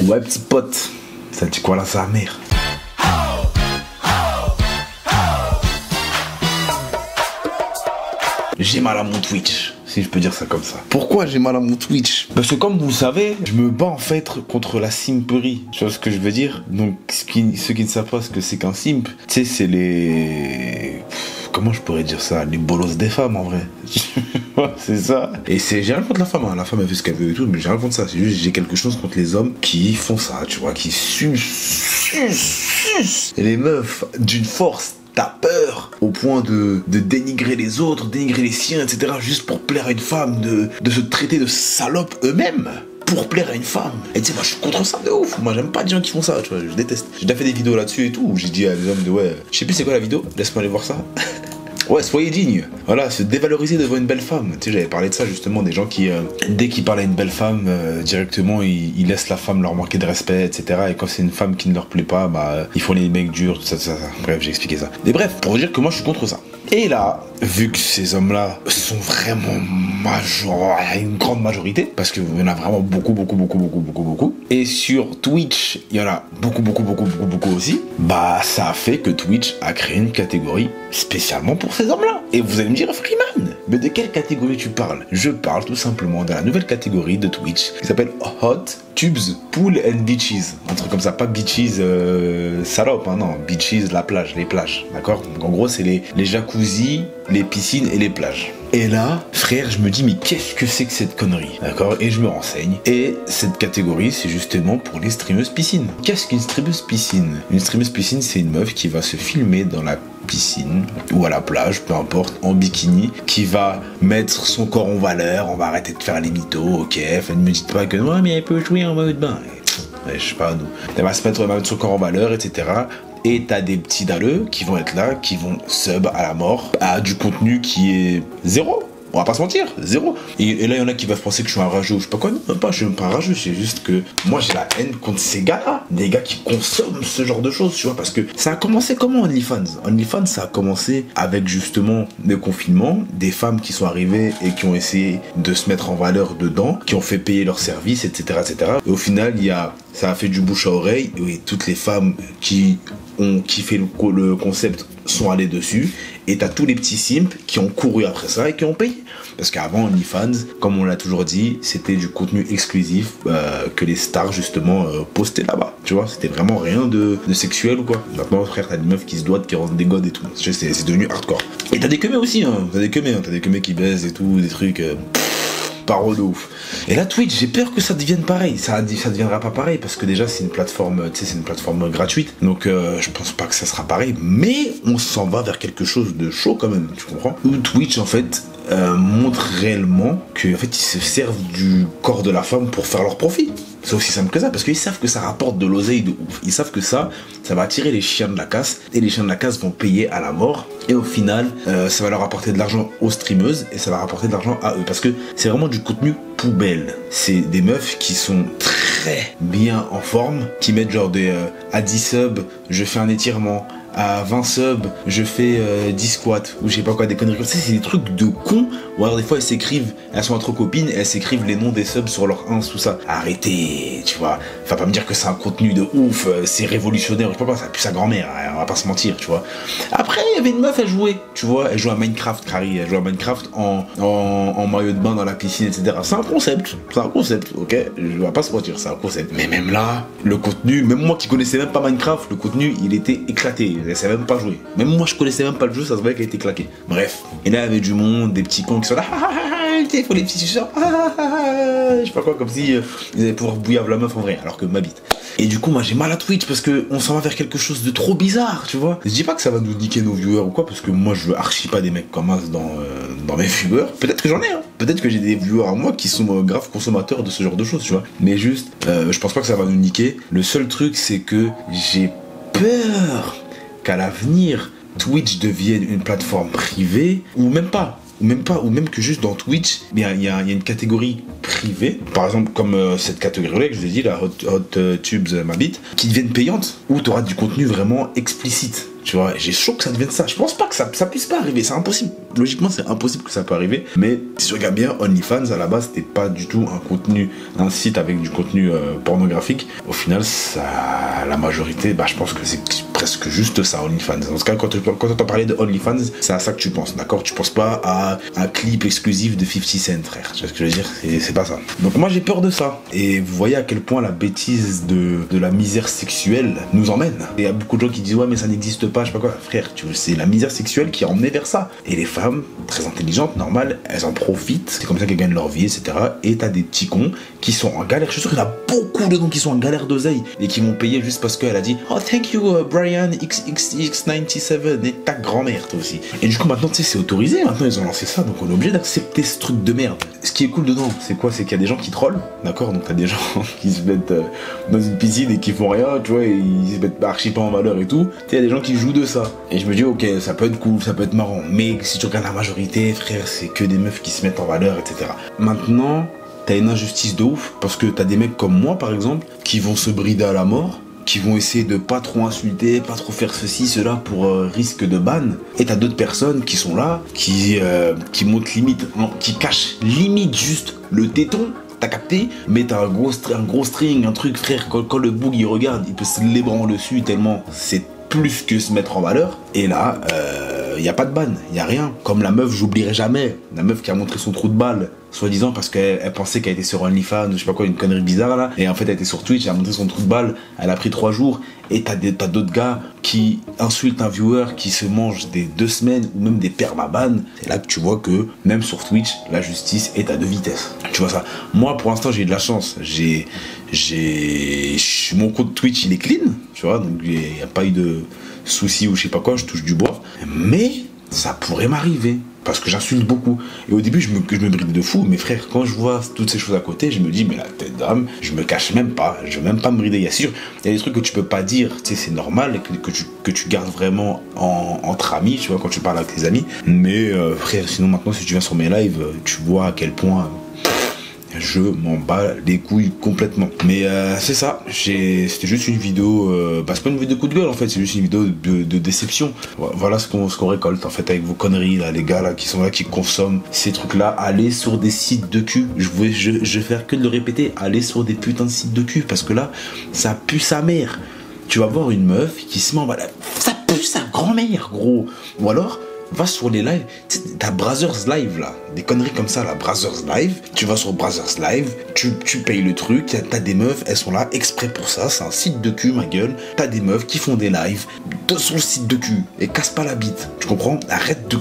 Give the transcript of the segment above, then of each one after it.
Ouais, petit pote, ça dit quoi là, sa mère? J'ai mal à mon Twitch, si je peux dire ça comme ça. Pourquoi j'ai mal à mon Twitch? Parce que comme vous le savez, je me bats en fait contre la simperie. Tu vois ce que je veux dire? Donc ceux qui ne savent pas ce que c'est qu'un simp, tu sais, c'est les... Comment je pourrais dire ça? Les bolosses des femmes en vrai. C'est ça. Et j'ai rien contre la femme, hein. La femme elle fait ce qu'elle veut et tout, mais j'ai rien contre ça. C'est juste j'ai quelque chose contre les hommes qui font ça, tu vois, qui sucent. Et les meufs d'une force. T'as peur au point de dénigrer les autres, dénigrer les siens, etc. juste pour plaire à une femme, de se traiter de salopes eux-mêmes pour plaire à une femme. Et tu sais, moi je suis contre ça de ouf. Moi j'aime pas les gens qui font ça, tu vois, je déteste. J'ai déjà fait des vidéos là-dessus et tout où j'ai dit à des hommes de ouais, je sais plus c'est quoi la vidéo, laisse-moi aller voir ça. Ouais, soyez digne. Voilà, se dévaloriser devant une belle femme. Tu sais, j'avais parlé de ça justement, des gens qui, dès qu'ils parlent à une belle femme, directement, ils laissent la femme leur manquer de respect, etc. Et quand c'est une femme qui ne leur plaît pas, bah, ils font les mecs durs, tout ça, tout ça. Bref, j'ai expliqué ça. Mais bref, pour dire que moi, je suis contre ça. Et là, vu que ces hommes-là sont vraiment une grande majorité, parce qu'il y en a vraiment beaucoup, et sur Twitch, il y en a beaucoup aussi, bah, ça a fait que Twitch a créé une catégorie spécialement pour ces hommes-là. Et vous allez me dire, Freeman, mais de quelle catégorie tu parles? Je parle tout simplement de la nouvelle catégorie de Twitch qui s'appelle Hot Tubes Pool and Beaches. Un truc comme ça, pas beaches salope, hein, non, beaches, la plage, les plages, d'accord? Donc en gros, c'est les jacuzzi, les piscines et les plages. Et là, frère, je me dis, mais qu'est-ce que c'est que cette connerie? D'accord? Et je me renseigne. Et cette catégorie, c'est justement pour les streameuses piscines. Qu'est-ce qu'une streameuse piscine? Une streameuse piscine, c'est une meuf qui va se filmer dans la piscine ou à la plage, peu importe, en bikini, qui va mettre son corps en valeur. On va arrêter de faire les mythos, ok? Ne me dites pas que non, mais elle peut jouer en mode bain. Ouais, je sais pas, nous. Elle va se mettre, elle va mettre son corps en valeur, etc. Et t'as des petits dalleux qui vont être là, qui vont sub à la mort, à du contenu qui est zéro. On va pas se mentir, zéro. Et là, il y en a qui vont penser que je suis un rageux. Je sais pas quoi, non, même pas, je suis même pas un rageux. C'est juste que moi, j'ai la haine contre ces gars-là. Des gars qui consomment ce genre de choses, tu vois. Parce que ça a commencé comment, OnlyFans? OnlyFans, ça a commencé avec justement le confinement. Des femmes qui sont arrivées et qui ont essayé de se mettre en valeur dedans, qui ont fait payer leurs services, etc., etc. Et au final, ça a fait du bouche à oreille. Et toutes les femmes qui ont kiffé le concept sont allés dessus, et t'as tous les petits simps qui ont couru après ça et qui ont payé. Parce qu'avant OnlyFans, comme on l'a toujours dit, c'était du contenu exclusif que les stars justement postaient là-bas. Tu vois, c'était vraiment rien de sexuel ou quoi. Maintenant, frère, t'as des meufs qui se doivent, qui rentrent des godes et tout. C'est devenu hardcore. Et t'as des queumés aussi, hein. T'as des queumés qui baisent et tout, des trucs... Paro de ouf. Et là, Twitch, j'ai peur que ça devienne pareil. Ça deviendra pas pareil parce que déjà c'est une plateforme, tu sais, c'est une plateforme gratuite. Donc je pense pas que ça sera pareil. Mais on s'en va vers quelque chose de chaud quand même. Tu comprends? Où Twitch en fait montre réellement que en fait ils se servent du corps de la femme pour faire leur profit. C'est aussi simple que ça, parce qu'ils savent que ça rapporte de l'oseille de ouf. Ils savent que ça va attirer les chiens de la casse, et les chiens de la casse vont payer à la mort, et au final, ça va leur apporter de l'argent aux streameuses, et ça va rapporter de l'argent à eux, parce que c'est vraiment du contenu poubelle. C'est des meufs qui sont très bien en forme, qui mettent genre à 10 subs, je fais un étirement, à 20 subs, je fais 10 squats, ou je sais pas quoi, des conneries comme ça. C'est des trucs de cons. Ou alors des fois elles sont entre copines, elles s'écrivent les noms des subs sur leur ins, tout ça. Arrêtez, tu vois. Faut pas me dire que c'est un contenu de ouf, c'est révolutionnaire, je sais pas, ça pue sa grand-mère, on va pas se mentir, tu vois. Après, il y avait une meuf, elle jouait, tu vois, elle jouait à Minecraft, Carrie, elle jouait à Minecraft en maillot de bain dans la piscine, etc. C'est un concept, ok, je vais pas se mentir, c'est un concept. Mais même là, le contenu, même moi qui connaissais même pas Minecraft, le contenu, il était éclaté. Elle savait même pas jouer. Même moi, je connaissais même pas le jeu, ça se voyait qu'elle était claquée. Bref. Et là, il y avait du monde, des petits cons qui sont là. Il faut les petits suceurs. Je sais pas quoi, comme si ils allaient pouvoir bouillir la meuf en vrai, alors que ma bite. Et du coup, moi, j'ai mal à Twitch parce que on s'en va vers quelque chose de trop bizarre, tu vois. Je dis pas que ça va nous niquer nos viewers ou quoi, parce que moi, je veux archi pas des mecs comme as dans mes viewers. Peut-être que j'en ai, hein. Peut-être que j'ai des viewers à moi qui sont grave consommateurs de ce genre de choses, tu vois. Mais juste, je pense pas que ça va nous niquer. Le seul truc, c'est que j'ai peur qu'à l'avenir, Twitch devienne une plateforme privée, ou même que juste dans Twitch, il y a une catégorie privée, par exemple comme cette catégorie-là que je vous ai dit, la Hot Tubes ma bite, qui deviennent payantes, où tu auras du contenu vraiment explicite. tu vois. J'ai chaud que ça devienne ça. Je pense pas que ça puisse pas arriver, c'est impossible. Logiquement, c'est impossible que ça peut arriver. Mais si tu regardes bien, OnlyFans, à la base, c'était pas du tout un site avec du contenu pornographique. Au final, la majorité, je pense que c'est presque juste ça, OnlyFans. Dans ce cas, quand on t'en parlait de OnlyFans, c'est à ça que tu penses, d'accord? Tu penses pas à un clip exclusif de 50 Cent, frère. Tu vois ce que je veux dire? C'est pas ça. Donc moi, j'ai peur de ça. Et vous voyez à quel point la bêtise de la misère sexuelle nous emmène. Et il y a beaucoup de gens qui disent, ouais, mais ça n'existe pas, je sais pas quoi. Frère, c'est la misère sexuelle qui a emmené vers ça. Et les femmes, très intelligentes, normales, elles en profitent. C'est comme ça qu'elles gagnent leur vie, etc. Et t'as des petits cons qui sont en galère. Je suis sûr qu'il y en a beaucoup de cons qui sont en galère d'oseille et qui vont payer juste parce qu'elle a dit, oh, thank you, Brian XXX97, et ta grand-mère, toi aussi. Et du coup, maintenant, tu sais, c'est autorisé. Maintenant, ils ont lancé ça. Donc, on est obligé d'accepter ce truc de merde. Ce qui est cool dedans, c'est quoi? C'est qu'il y a des gens qui trollent, d'accord? Donc, t'as des gens qui se mettent dans une piscine et qui font rien, tu vois, et ils se mettent archi pas en valeur et tout. Tu sais, il y a des gens qui jouent de ça. Et je me dis, ok, ça peut être cool, ça peut être marrant. Mais si tu regardes la majorité, frère, c'est que des meufs qui se mettent en valeur, etc. Maintenant, t'as une injustice de ouf, parce que t'as des mecs comme moi, par exemple, qui vont se brider à la mort, qui vont essayer de pas trop insulter, pas trop faire ceci, cela pour risque de ban. Et t'as d'autres personnes qui sont là, qui montent limite, qui cachent limite juste le téton. T'as capté? Mais t'as un gros string, un truc, frère, quand le boug il regarde, il peut se l'ébranler dessus tellement c'est plus que se mettre en valeur. Et là, y a pas de ban, y a rien. Comme la meuf, j'oublierai jamais, la meuf qui a montré son trou de balle, soi-disant parce qu'elle pensait qu'elle était sur OnlyFans, je sais pas quoi, une connerie bizarre là, et en fait elle était sur Twitch, elle a montré son trou de balle, elle a pris 3 jours, et t'as d'autres gars qui insultent un viewer, qui se mangent des 2 semaines, ou même des permaban. C'est là que tu vois que, même sur Twitch, la justice est à 2 vitesses. Tu vois ça? Moi, pour l'instant, j'ai eu de la chance. Mon compte Twitch, il est clean, tu vois, donc il n'y a pas eu de soucis ou je sais pas quoi, je touche du bois. Mais ça pourrait m'arriver. Parce que j'insulte beaucoup. Et au début, je me bride de fou. Mais frère, quand je vois toutes ces choses à côté, je me dis, mais la tête d'âme, je me cache même pas. Je veux même pas me brider. Il y a des trucs que tu peux pas dire. Tu sais, c'est normal que tu gardes vraiment entre amis, tu vois, quand tu parles avec tes amis. Mais frère, sinon maintenant, si tu viens sur mes lives, tu vois à quel point je m'en bats les couilles complètement. Mais c'est ça, c'était juste une vidéo, c'est pas une vidéo coup de gueule en fait, c'est juste une vidéo de déception. Voilà ce qu'on récolte en fait avec vos conneries là, les gars là qui sont là, qui consomment ces trucs là. Allez sur des sites de cul, je vais faire que de le répéter, allez sur des putains de sites de cul, parce que là, ça pue sa mère. Tu vas voir une meuf qui se met en balade, ça pue sa grand-mère gros. Ou alors, va sur les lives, t'as Brazzers Live là, des conneries comme ça là, Brazzers Live, tu vas sur Brazzers Live, tu payes le truc, t'as des meufs, elles sont là exprès pour ça, c'est un site de cul ma gueule, t'as des meufs qui font des lives sur le site de cul, et casse pas la bite, tu comprends? Arrête de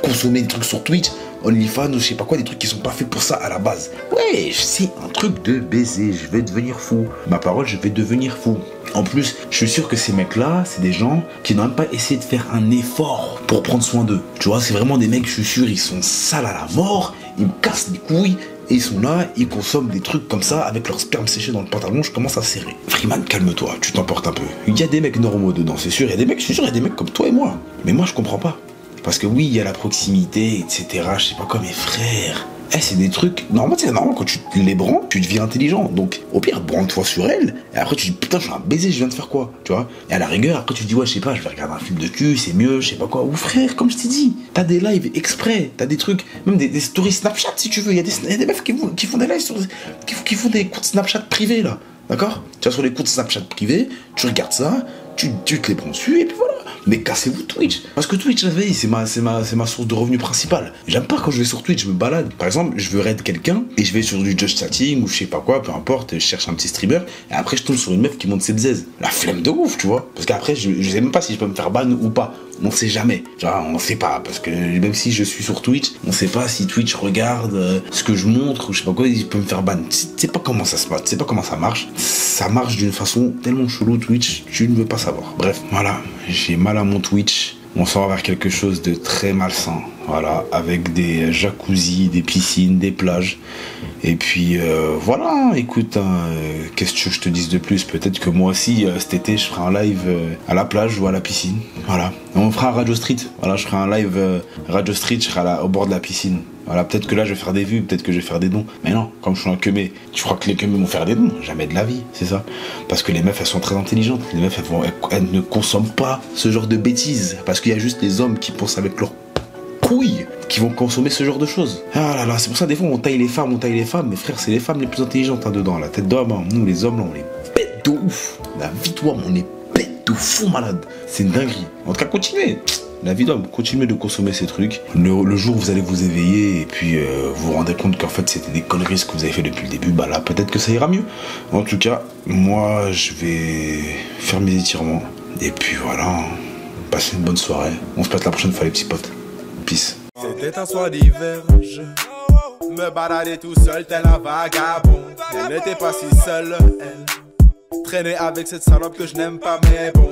consommer des trucs sur Twitch, OnlyFans ou je sais pas quoi, des trucs qui sont pas faits pour ça à la base. Ouais, c'est un truc de baiser, je vais devenir fou, ma parole, je vais devenir fou. En plus, je suis sûr que ces mecs-là, c'est des gens qui n'ont même pas essayé de faire un effort pour prendre soin d'eux. Tu vois, c'est vraiment des mecs, je suis sûr, ils sont sales à la mort, ils me cassent les couilles, et ils sont là, ils consomment des trucs comme ça, avec leur sperme séché dans le pantalon, je commence à serrer. Freeman, calme-toi, tu t'emportes un peu. Il y a des mecs normaux dedans, c'est sûr, il y a des mecs, je suis sûr, il y a des mecs comme toi et moi. Mais moi, je comprends pas. Parce que oui, il y a la proximité, etc., je sais pas quoi, mes frères... c'est des trucs, normalement, c'est normal, quand tu les branles, tu deviens intelligent. Donc, au pire, branle-toi sur elle, et après, tu dis, putain, je suis un baiser, je viens de faire quoi, tu vois? Et à la rigueur, après, tu dis, ouais, je sais pas, je vais regarder un film de cul, c'est mieux, je sais pas quoi. Ou frère, comme je t'ai dit, t'as des lives exprès, t'as des trucs, même des stories Snapchat, si tu veux. Il y a des meufs qui font des lives, qui font des comptes Snapchat privés, là. D'accord? Tu vas sur les comptes Snapchat privés, tu regardes ça, tu te les prends dessus, et puis voilà. Mais cassez-vous Twitch. Parce que Twitch, la veille, c'est ma source de revenus principale. J'aime pas quand je vais sur Twitch, je me balade. Par exemple, je veux raid quelqu'un et je vais sur du just chatting ou je sais pas quoi, peu importe, je cherche un petit streamer et après je tombe sur une meuf qui monte ses zèzes. La flemme de ouf, tu vois. Parce qu'après, je sais même pas si je peux me faire ban ou pas. On sait jamais. Genre, on sait pas. Parce que même si je suis sur Twitch, on sait pas si Twitch regarde ce que je montre ou je sais pas quoi, il peut me faire ban. Tu sais pas comment ça se passe, tu sais pas comment ça marche. Ça marche d'une façon tellement chelou, Twitch, tu ne veux pas savoir. Bref, voilà. J'ai mal à mon Twitch. On s'en va vers quelque chose de très malsain. Voilà, avec des jacuzzis, des piscines, des plages. Et puis voilà, écoute, qu'est-ce que je te dise de plus? Peut-être que moi aussi, cet été, je ferai un live à la plage ou à la piscine. Voilà. Et on fera un Radio Street. Voilà, je ferai un live Radio Street, je serai au bord de la piscine. Voilà, peut-être que là je vais faire des vues, peut-être que je vais faire des dons. Mais non, comme je suis un queumé, tu crois que les queumés vont faire des dons? Jamais de la vie, c'est ça. Parce que les meufs, elles sont très intelligentes. Les meufs, elles ne consomment pas ce genre de bêtises. Parce qu'il y a juste les hommes qui pensent avec leurs couilles qui vont consommer ce genre de choses. Ah là là, c'est pour ça des fois on taille les femmes. Mais frère, c'est les femmes les plus intelligentes dedans. La tête d'homme, hein. Nous les hommes là, on les pète de ouf. La vie d'homme, on les pète de fou malade. C'est une dinguerie. En tout cas, continuez. La vie d'homme, continuez de consommer ces trucs. Le jour où vous allez vous éveiller et puis vous vous rendez compte qu'en fait c'était des conneries ce que vous avez fait depuis le début, bah là peut-être que ça ira mieux. En tout cas, moi je vais faire mes étirements. Et puis voilà, passez une bonne soirée. On se passe la prochaine fois les petits potes. Peace. C'était un soir d'hiver, je me baladais tout seul tel un vagabond. Elle n'était pas si seule, elle traînait avec cette salope que je n'aime pas mais bon.